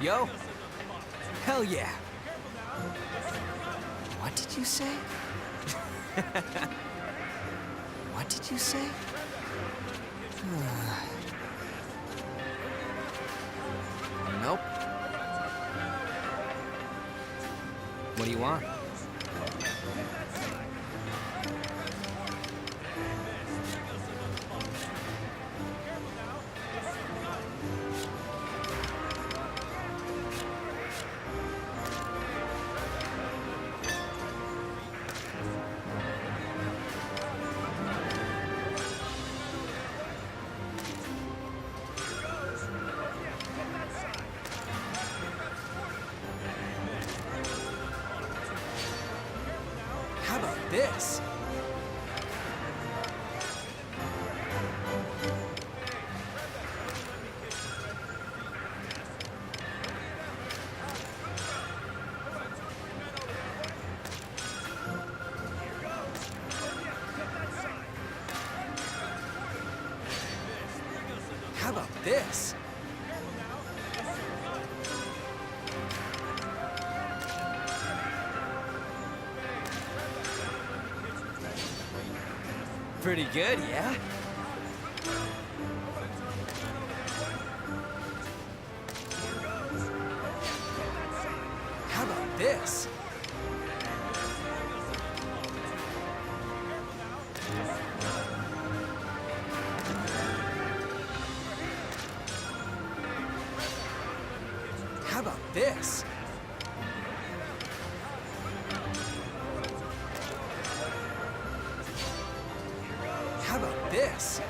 Yo. Hell yeah. What did you say? What did you say? Nope. What do you want? How about this? How about this? Pretty good, yeah? How about this? How about this? How about this?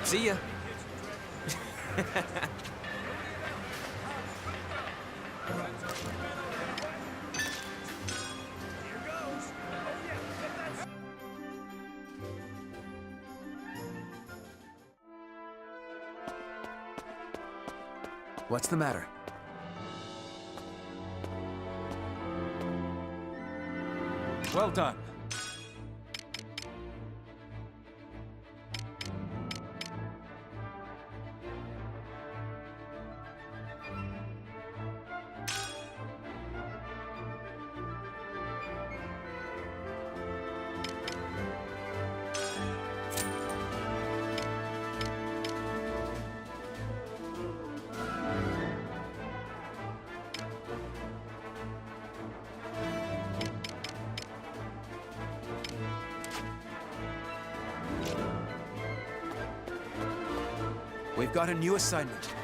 See ya. What's the matter? Well done. We've got a new assignment.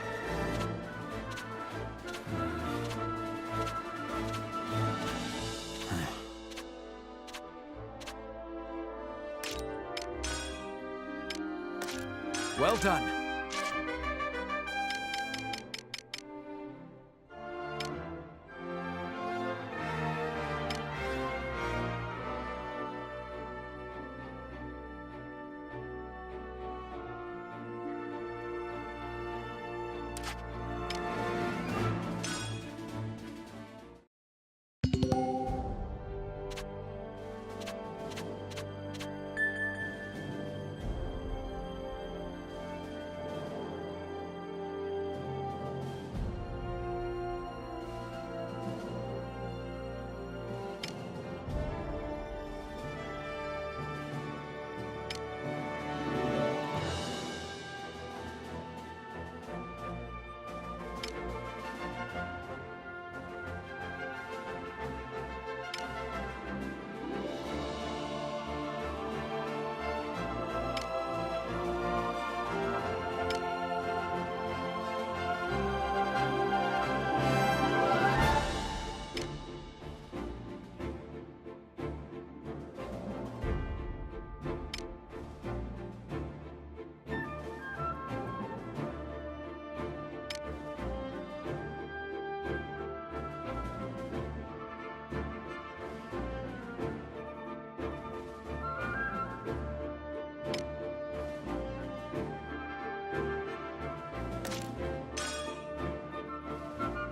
Well done.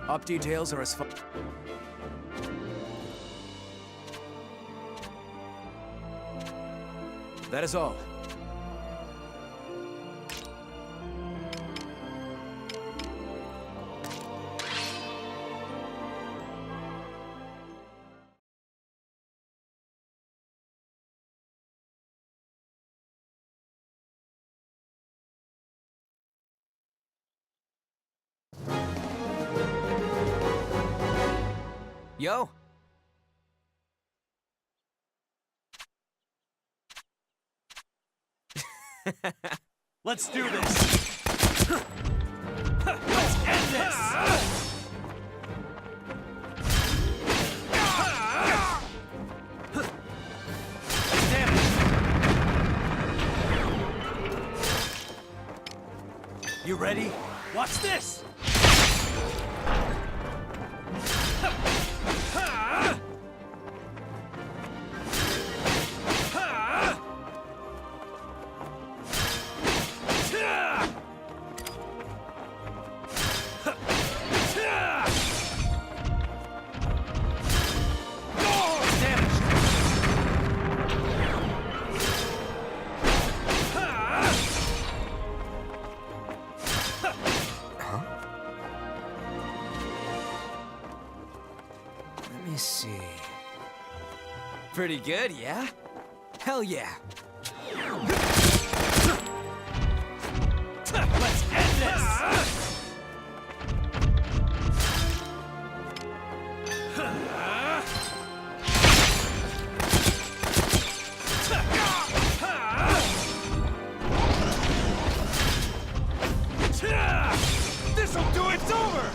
Op details are as far. That is all. Yo! Let's do this! Let's end this! Damn it! You ready? Watch this! Let me see. Pretty good, yeah? Hell yeah. Let's end this! This'll do it! It's over!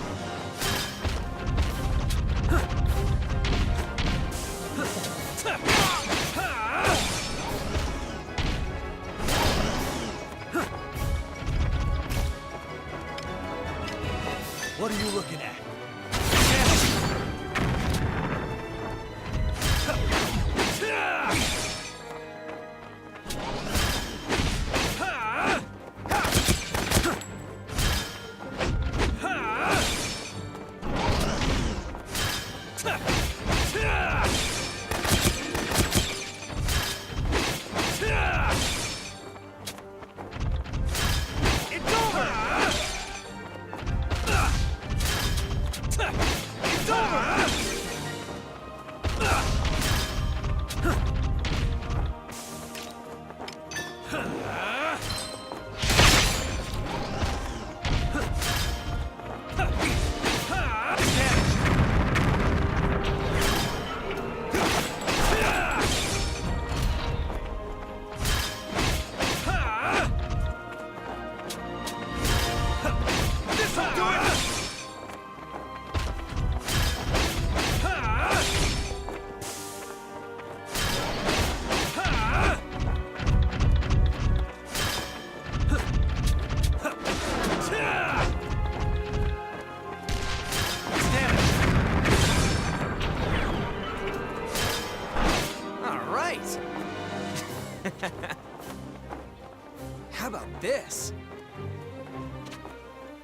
How about this?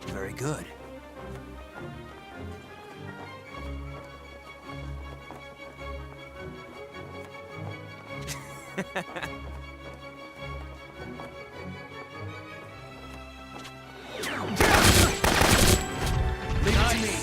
Very good. Leave it to me.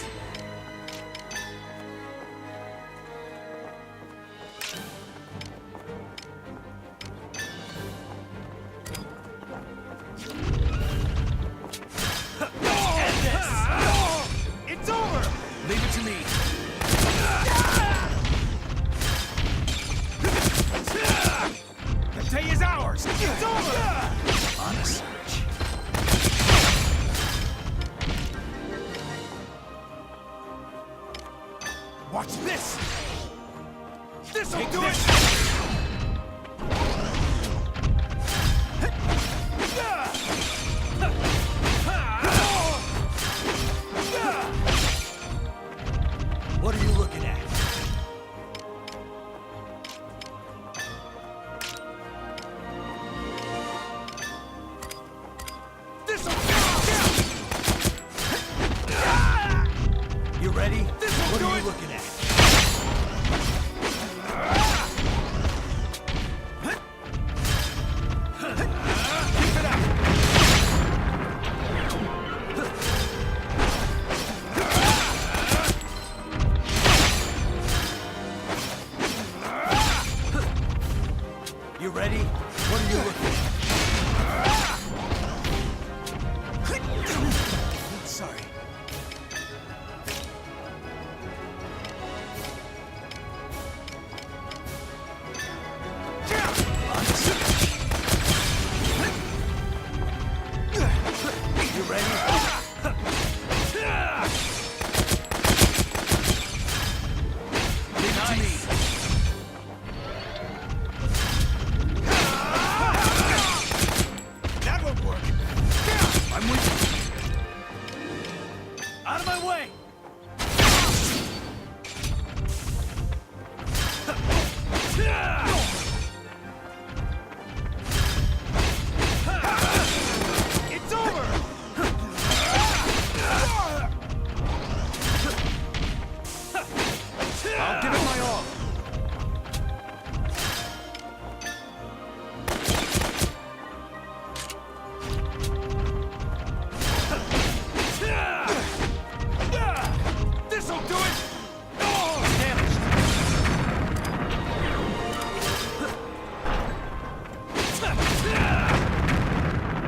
It's over! Leave it to me. The day is ours! It's over! On a search. Watch this! This'll do it! What are you looking at? This'll You ready? What do are it! you looking at? Keep it up! You ready? What are you looking at? Sorry. You ready? Leave it to me. That won't work! I'm with you. Out of my way! It's over! I'll give it my all. This'll do it! Damaged!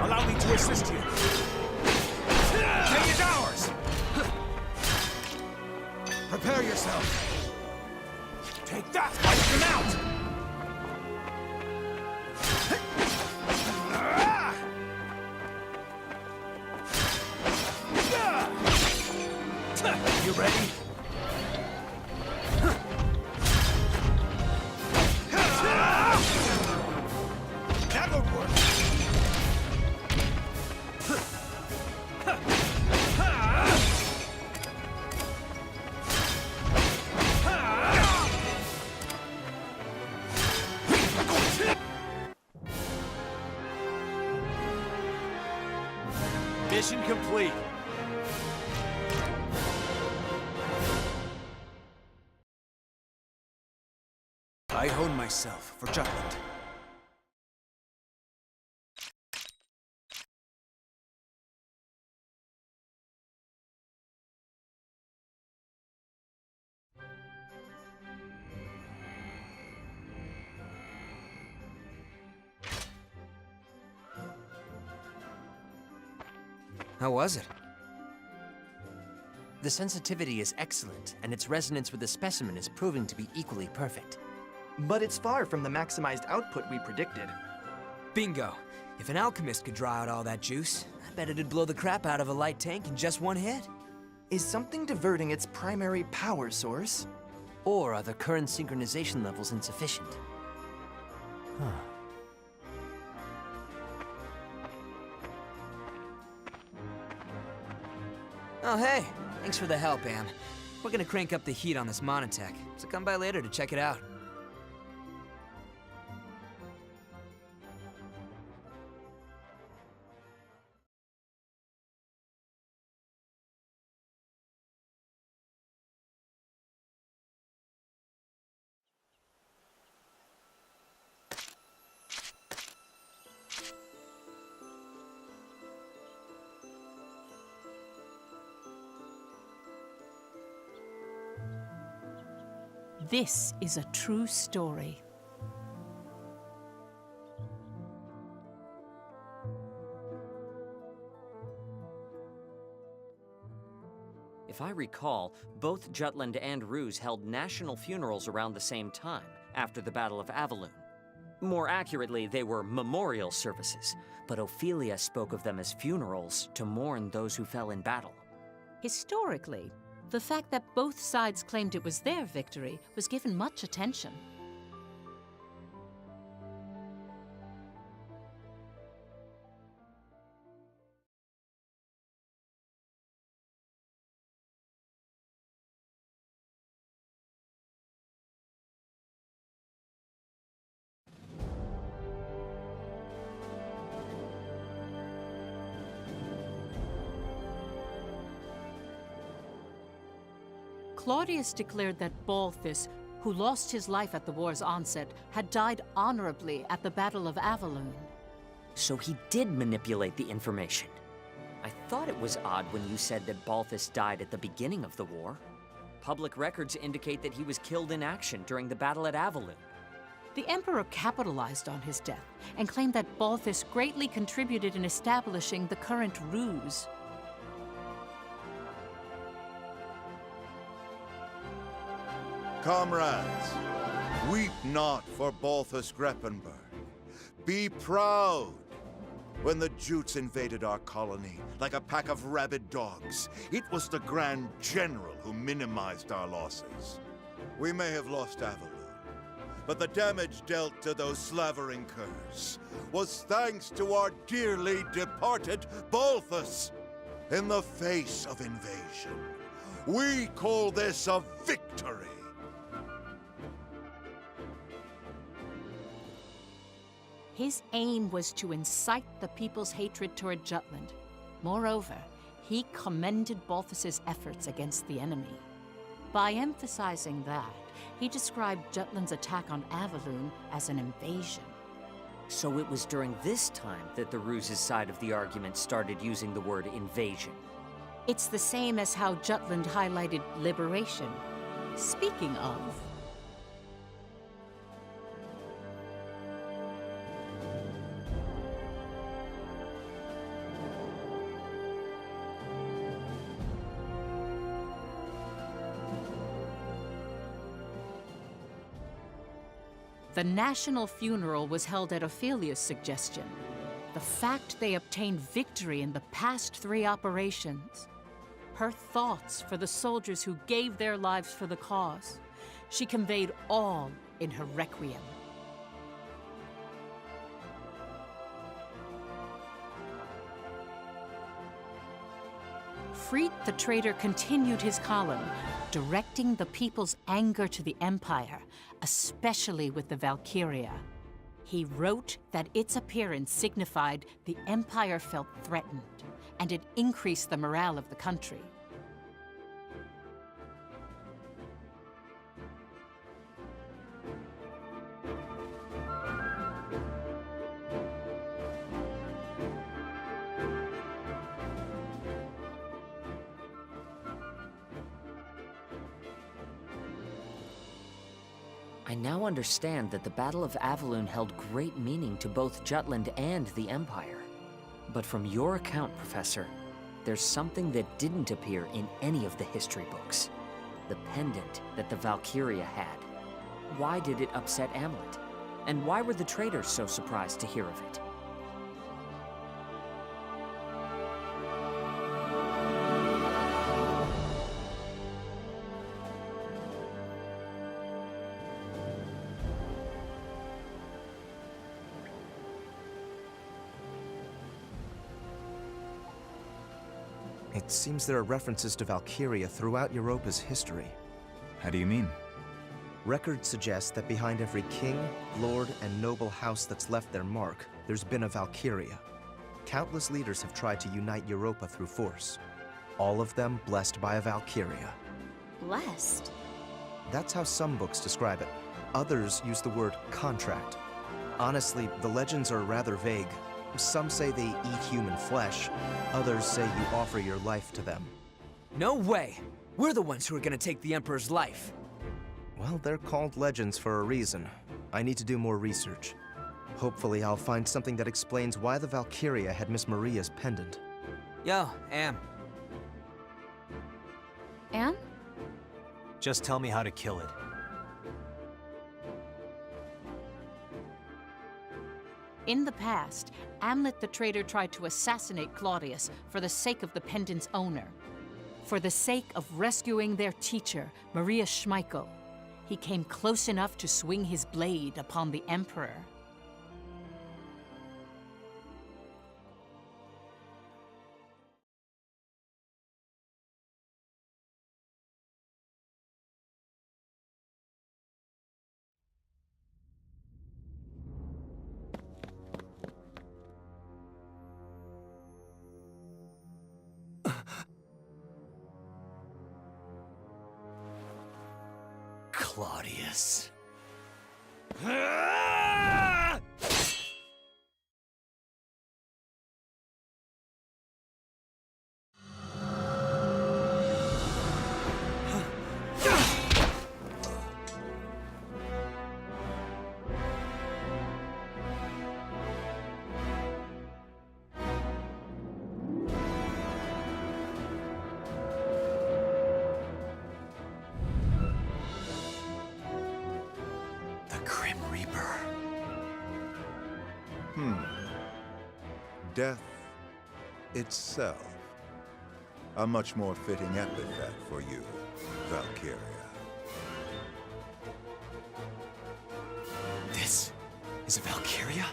Allow me to assist you. The day is ours! Prepare yourself. Take that! Wipe them out! You ready? That won't work! Mission complete. I hone myself for Jutland. How was it? The sensitivity is excellent, and its resonance with the specimen is proving to be equally perfect. But it's far from the maximized output we predicted. Bingo. If an alchemist could draw out all that juice, I bet it'd blow the crap out of a light tank in just one hit. Is something diverting its primary power source? Or are the current synchronization levels insufficient? Oh, hey. Thanks for the help, Am. We're gonna crank up the heat on this monotech, so come by later to check it out. This is a true story. If I recall, both Jutland and Ruse held national funerals around the same time, after the Battle of Avaloon. More accurately, they were memorial services, but Ophelia spoke of them as funerals to mourn those who fell in battle. Historically, the fact that both sides claimed it was their victory was given much attention. Claudius declared that Balthus, who lost his life at the war's onset, had died honorably at the Battle of Avaloon. So he did manipulate the information. I thought it was odd when you said that Balthus died at the beginning of the war. Public records indicate that he was killed in action during the battle at Avaloon. The Emperor capitalized on his death and claimed that Balthus greatly contributed in establishing the current Ruse. Comrades, weep not for Balthus Greppenberg. Be proud. When the Jutes invaded our colony like a pack of rabid dogs, it was the Grand General who minimized our losses. We may have lost Avaloon, but the damage dealt to those slavering curs was thanks to our dearly departed Balthus. In the face of invasion, we call this a victory. His aim was to incite the people's hatred toward Jutland. Moreover, he commended Balthus's efforts against the enemy. By emphasizing that, he described Jutland's attack on Avaloon as an invasion. So it was during this time that the Ruse's side of the argument started using the word invasion. It's the same as how Jutland highlighted liberation. Speaking of... The national funeral was held at Ophelia's suggestion. The fact they obtained victory in the past 3 operations. Her thoughts for the soldiers who gave their lives for the cause. She conveyed all in her requiem. Freet the traitor continued his column, directing the people's anger to the Empire, especially with the Valkyria. He wrote that its appearance signified the Empire felt threatened, and it increased the morale of the country. I now understand that the Battle of Avaloon held great meaning to both Jutland and the Empire. But from your account, Professor, there's something that didn't appear in any of the history books. The pendant that the Valkyria had. Why did it upset Amlet? And why were the traitors so surprised to hear of it? It seems there are references to Valkyria throughout Europa's history. How do you mean? Records suggest that behind every king, lord, and noble house that's left their mark, there's been a Valkyria. Countless leaders have tried to unite Europa through force. All of them blessed by a Valkyria. Blessed? That's how some books describe it. Others use the word contract. Honestly, the legends are rather vague. Some say they eat human flesh. Others say you offer your life to them. No way! We're the ones who are gonna take the Emperor's life. Well, they're called legends for a reason. I need to do more research. Hopefully I'll find something that explains why the Valkyria had Miss Maria's pendant. Yo, Am. Anne? Just tell me how to kill it. In the past, Amlet the traitor tried to assassinate Claudius for the sake of the pendant's owner. For the sake of rescuing their teacher, Maria Schmeichel, he came close enough to swing his blade upon the Emperor. Claudius. Death itself. A much more fitting epithet for you, Valkyria. This is a Valkyria?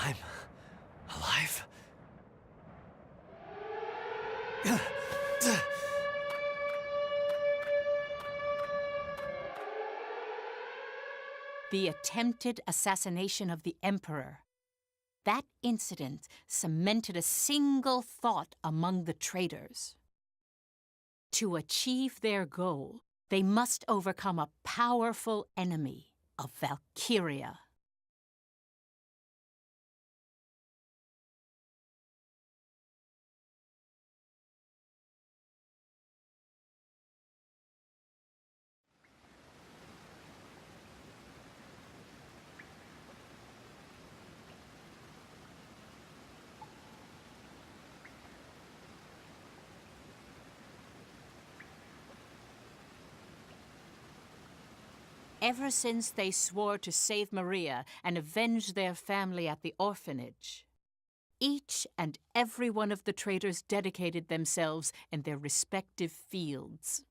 I'm alive? The attempted assassination of the Emperor. That incident cemented a single thought among the traitors. To achieve their goal, they must overcome a powerful enemy of Valkyria. Ever since they swore to save Maria and avenge their family at the orphanage, each and every one of the traitors dedicated themselves in their respective fields.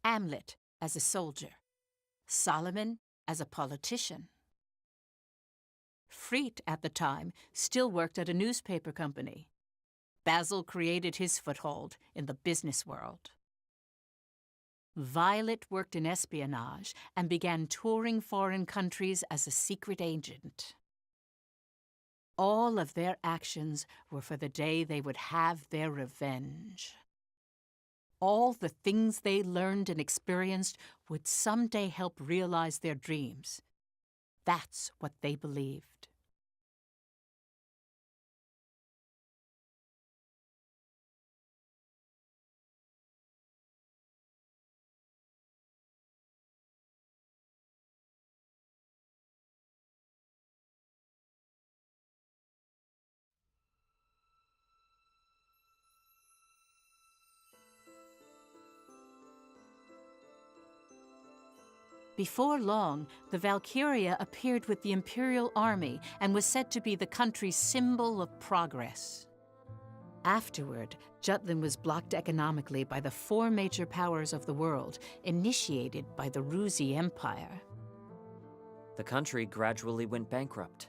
Amlet as a soldier, Solomon as a politician. Freit, at the time, still worked at a newspaper company. Basil created his foothold in the business world. Violet worked in espionage and began touring foreign countries as a secret agent. All of their actions were for the day they would have their revenge. All the things they learned and experienced would someday help realize their dreams. That's what they believed. Before long, the Valkyria appeared with the Imperial Army and was said to be the country's symbol of progress. Afterward, Jutland was blocked economically by the 4 major powers of the world, initiated by the Ruzi Empire. The country gradually went bankrupt.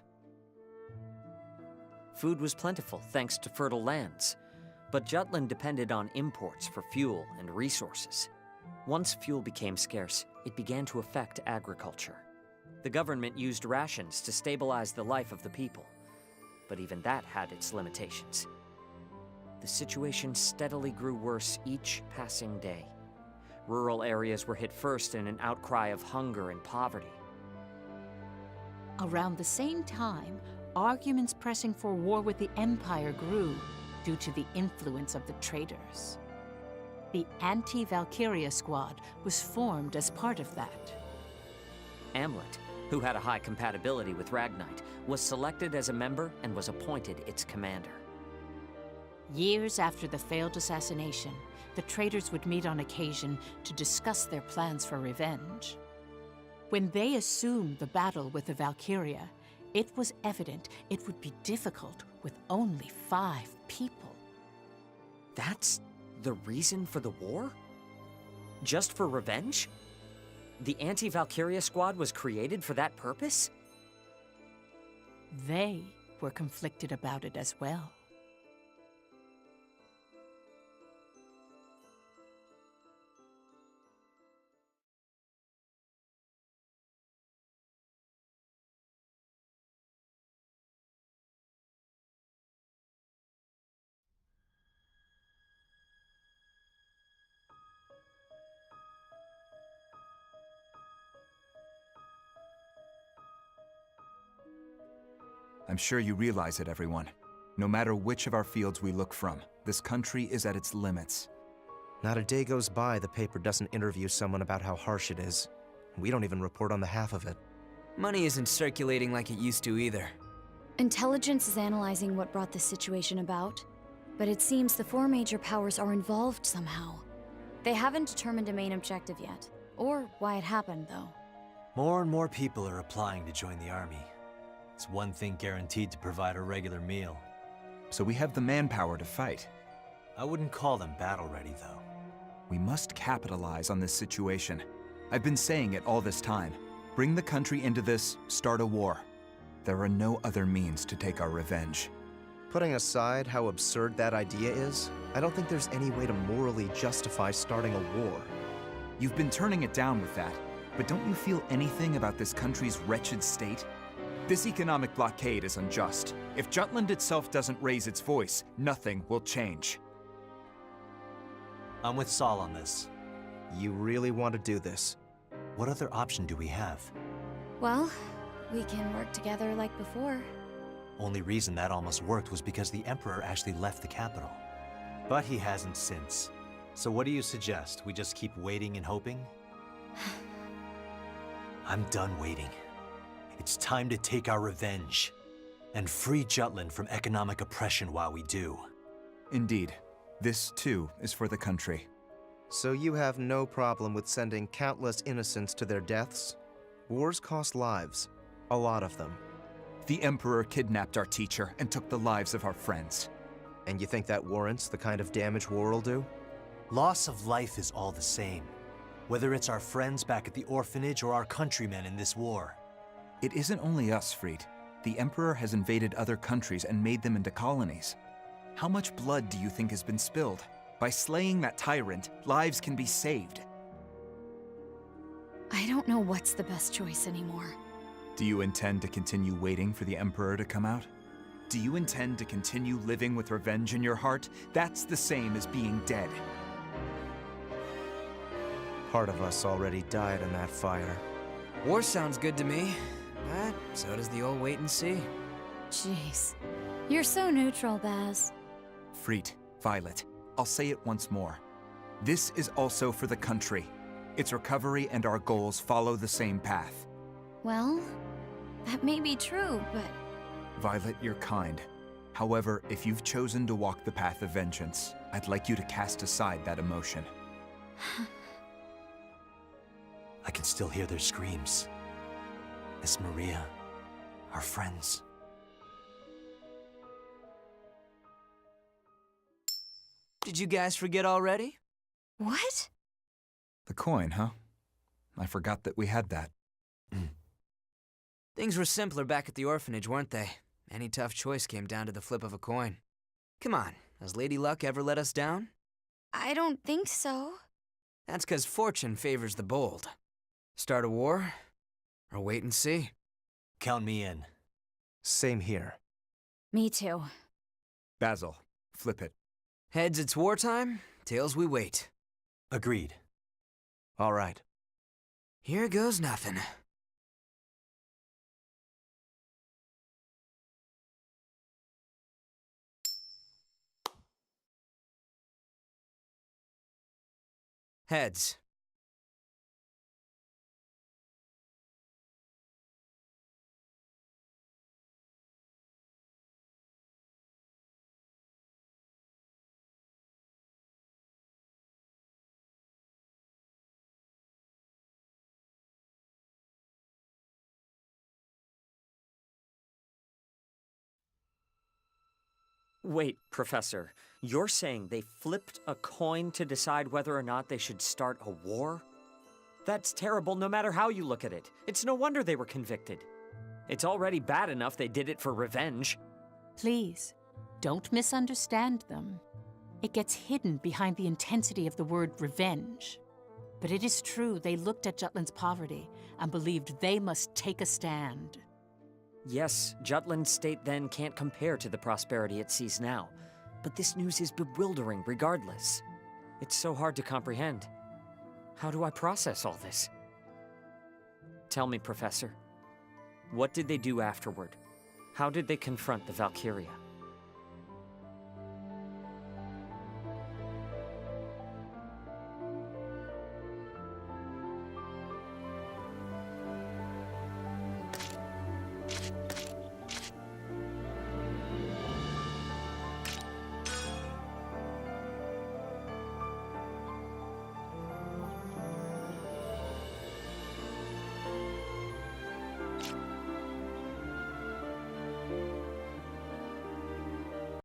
Food was plentiful thanks to fertile lands, but Jutland depended on imports for fuel and resources. Once fuel became scarce, it began to affect agriculture. The government used rations to stabilize the life of the people, but even that had its limitations. The situation steadily grew worse each passing day. Rural areas were hit first in an outcry of hunger and poverty. Around the same time, arguments pressing for war with the Empire grew due to the influence of the traitors. The Anti-Valkyria Squad was formed as part of that. Amlet, who had a high compatibility with Ragnite, was selected as a member and was appointed its commander. Years after the failed assassination, the traitors would meet on occasion to discuss their plans for revenge. When they assumed the battle with the Valkyria, it was evident it would be difficult with only 5 people. That's the reason for the war? Just for revenge? The Anti-Valkyria Squad was created for that purpose? They were conflicted about it as well. I'm sure you realize it, everyone. No matter which of our fields we look from, this country is at its limits. Not a day goes by the paper doesn't interview someone about how harsh it is. We don't even report on the half of it. Money isn't circulating like it used to either. Intelligence is analyzing what brought this situation about, but it seems the 4 major powers are involved somehow. They haven't determined a main objective yet, or why it happened, though. More and more people are applying to join the army. It's one thing guaranteed to provide a regular meal. So we have the manpower to fight. I wouldn't call them battle-ready, though. We must capitalize on this situation. I've been saying it all this time. Bring the country into this, start a war. There are no other means to take our revenge. Putting aside how absurd that idea is, I don't think there's any way to morally justify starting a war. You've been turning it down with that, but don't you feel anything about this country's wretched state? This economic blockade is unjust. If Jutland itself doesn't raise its voice, nothing will change. I'm with Saul on this. You really want to do this? What other option do we have? Well, we can work together like before. Only reason that almost worked was because the Emperor actually left the capital. But he hasn't since. So what do you suggest? We just keep waiting and hoping? I'm done waiting. It's time to take our revenge and free Jutland from economic oppression while we do. Indeed. This, too, is for the country. So you have no problem with sending countless innocents to their deaths? Wars cost lives. A lot of them. The Emperor kidnapped our teacher and took the lives of our friends. And you think that warrants the kind of damage war will do? Loss of life is all the same, whether it's our friends back at the orphanage or our countrymen in this war. It isn't only us, Fried. The Emperor has invaded other countries and made them into colonies. How much blood do you think has been spilled? By slaying that tyrant, lives can be saved. I don't know what's the best choice anymore. Do you intend to continue waiting for the Emperor to come out? Do you intend to continue living with revenge in your heart? That's the same as being dead. Part of us already died in that fire. War sounds good to me, but so does the old wait and see. Jeez. You're so neutral, Baz. Fried, Violet, I'll say it once more. This is also for the country. Its recovery and our goals follow the same path. Well, that may be true, but... Violet, you're kind. However, if you've chosen to walk the path of vengeance, I'd like you to cast aside that emotion. I can still hear their screams. Miss Maria, our friends. Did you guys forget already? What? The coin, huh? I forgot that we had that. Things were simpler back at the orphanage, weren't they? Any tough choice came down to the flip of a coin. Come on, has Lady Luck ever let us down? I don't think so. That's 'cause fortune favors the bold. Start a war, or wait and see. Count me in. Same here. Me too. Basil, flip it. Heads, it's wartime. Tails, we wait. Agreed. All right. Here goes nothing. Heads. Wait, Professor, you're saying they flipped a coin to decide whether or not they should start a war? That's terrible no matter how you look at it. It's no wonder they were convicted. It's already bad enough they did it for revenge. Please, don't misunderstand them. It gets hidden behind the intensity of the word revenge. But it is true they looked at Jutland's poverty and believed they must take a stand. Yes, Jutland's state then can't compare to the prosperity it sees now. But this news is bewildering regardless. It's so hard to comprehend. How do I process all this? Tell me, Professor. What did they do afterward? How did they confront the Valkyria?